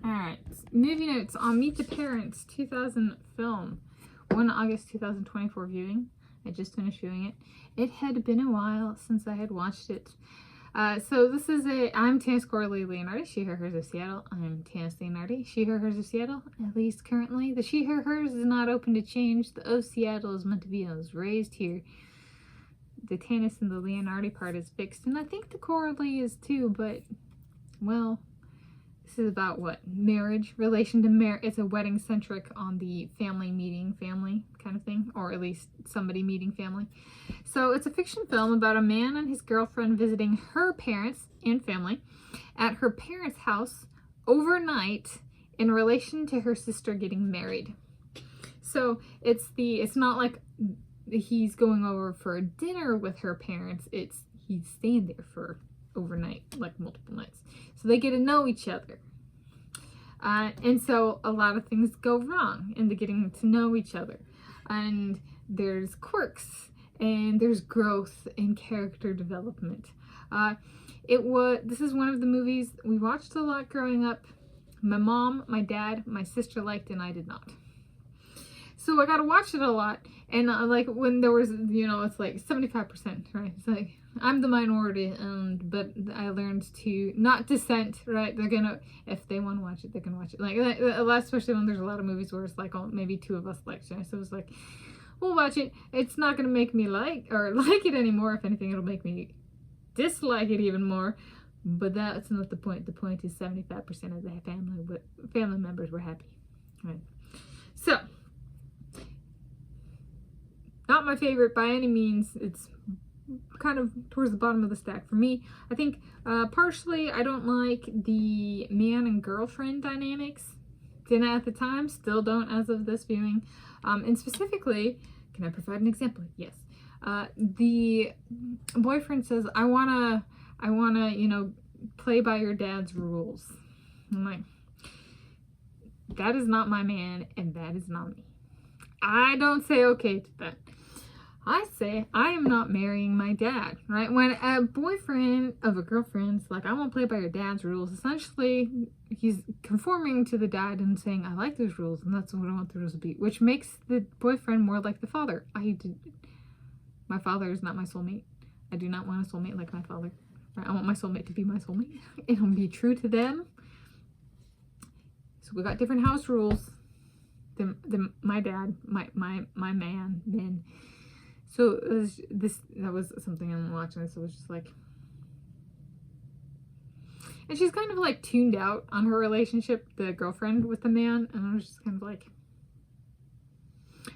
Alright, movie notes on Meet the Parents 2000 film. 1 August 2024 viewing. I just finished viewing it. It had been a while since I had watched it. So this is I'm Tanis Coralee Leonhardi, she, her, hers of Seattle. I'm Tanis Leonhardi, she, her, hers of Seattle, at least currently. The she, her, hers is not open to change. The O Seattle is meant to be. I was raised here. The Tanis and the Leonhardi part is fixed, and I think the Coralee is too, but, well, this is about what? Marriage, relation to marriage. It's a wedding centric on the family meeting family kind of thing, or at least somebody meeting family. So it's a fiction film about a man and his girlfriend visiting her parents and family at her parents' house overnight in relation to her sister getting married. So it's not like he's going over for a dinner with her parents. He's staying there for overnight, like multiple nights. So they get to know each other. And so a lot of things go wrong in the getting to know each other. And there's quirks, and there's growth and character development. This is one of the movies we watched a lot growing up. My mom, my dad, my sister liked, and I did not. So I got to watch it a lot. And like when there was, it's like 75%, right? It's like, I'm the minority, but I learned to not dissent, right? They're gonna, if they want to watch it, they can watch it. Like, especially when there's a lot of movies where it's like, oh, maybe two of us like it. So it's like, we'll watch it. It's not gonna make me like it anymore. If anything, it'll make me dislike it even more. But that's not the point. The point is 75% of the family members were happy, right? So, not my favorite by any means. It's kind of towards the bottom of the stack for me. I think partially I don't like the man and girlfriend dynamics. Didn't at the time, still don't as of this viewing. And specifically, can I provide an example? Yes. The boyfriend says, I wanna, play by your dad's rules. I'm like, that is not my man, and that is not me. I don't say okay to that. I say, I am not marrying my dad, right? When a boyfriend of a girlfriend's like, I won't play by your dad's rules, essentially, he's conforming to the dad and saying, I like those rules, and that's what I want the rules to be, which makes the boyfriend more like the father. My father is not my soulmate. I do not want a soulmate like my father. Right? I want my soulmate to be my soulmate. It'll be true to them. So we got different house rules than my dad, my man, then. So that was something I'm watching. So it was just like, and she's kind of like tuned out on her relationship, the girlfriend with the man, and I was just kind of like,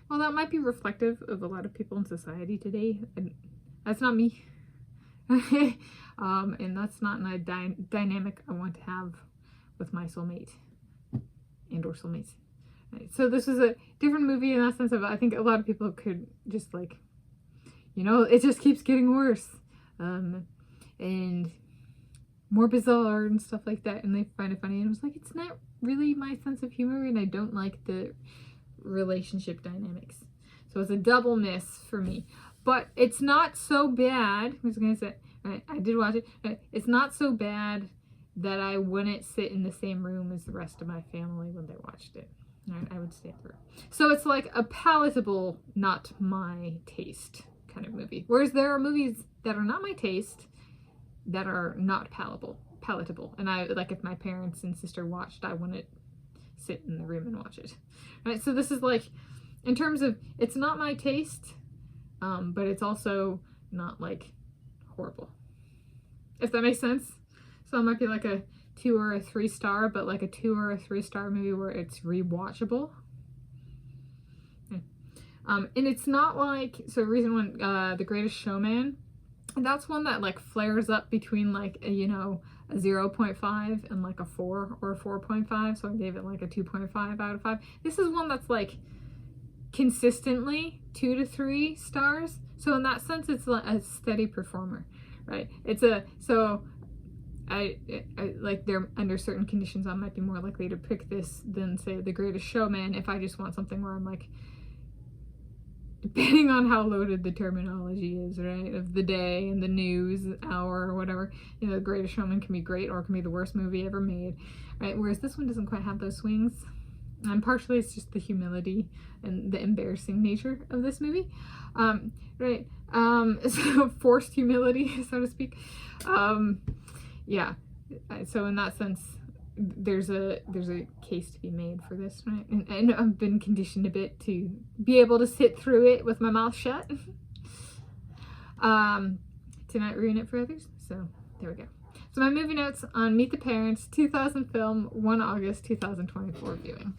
well, that might be reflective of a lot of people in society today, and that's not me. And that's not a dynamic I want to have with my soulmate and or soulmates. Right. So this is a different movie in that sense of, I think a lot of people could just like, it just keeps getting worse, and more bizarre and stuff like that, and they find it funny, and I was like, it's not really my sense of humor, and I don't like the relationship dynamics. So it's a double miss for me. But it's not so bad. I was gonna say, I did watch it. It's not so bad that I wouldn't sit in the same room as the rest of my family when they watched it. I would stay through. So it's like a palatable, not my taste kind of movie. Whereas there are movies that are not my taste that are not palatable. And I, like, if my parents and sister watched, I wouldn't sit in the room and watch it. Right? So this is like, in terms of, it's not my taste, but it's also not like horrible. If that makes sense. So it might be like a 2 or a 3 star, but like a 2 or a 3 star movie where it's rewatchable. And it's not like, so reason one, The Greatest Showman, that's one that like flares up between like a 0.5 and like a 4 or a 4.5. So I gave it like a 2.5 out of 5. This is one that's like consistently 2 to 3 stars. So in that sense, it's a steady performer, right? I like, they're under certain conditions, I might be more likely to pick this than say The Greatest Showman if I just want something where I'm like, depending on how loaded the terminology is, right? Of the day and the news hour or whatever. You know, The Greatest Showman can be great or it can be the worst movie ever made, right? Whereas this one doesn't quite have those swings. And partially it's just the humility and the embarrassing nature of this movie, right? So forced humility, so to speak. Yeah. So in that sense, there's a case to be made for this, right? And I've been conditioned a bit to be able to sit through it with my mouth shut, to not ruin it for others. So there we go. So my movie notes on Meet the Parents 2000 film, 1 August 2024 viewing.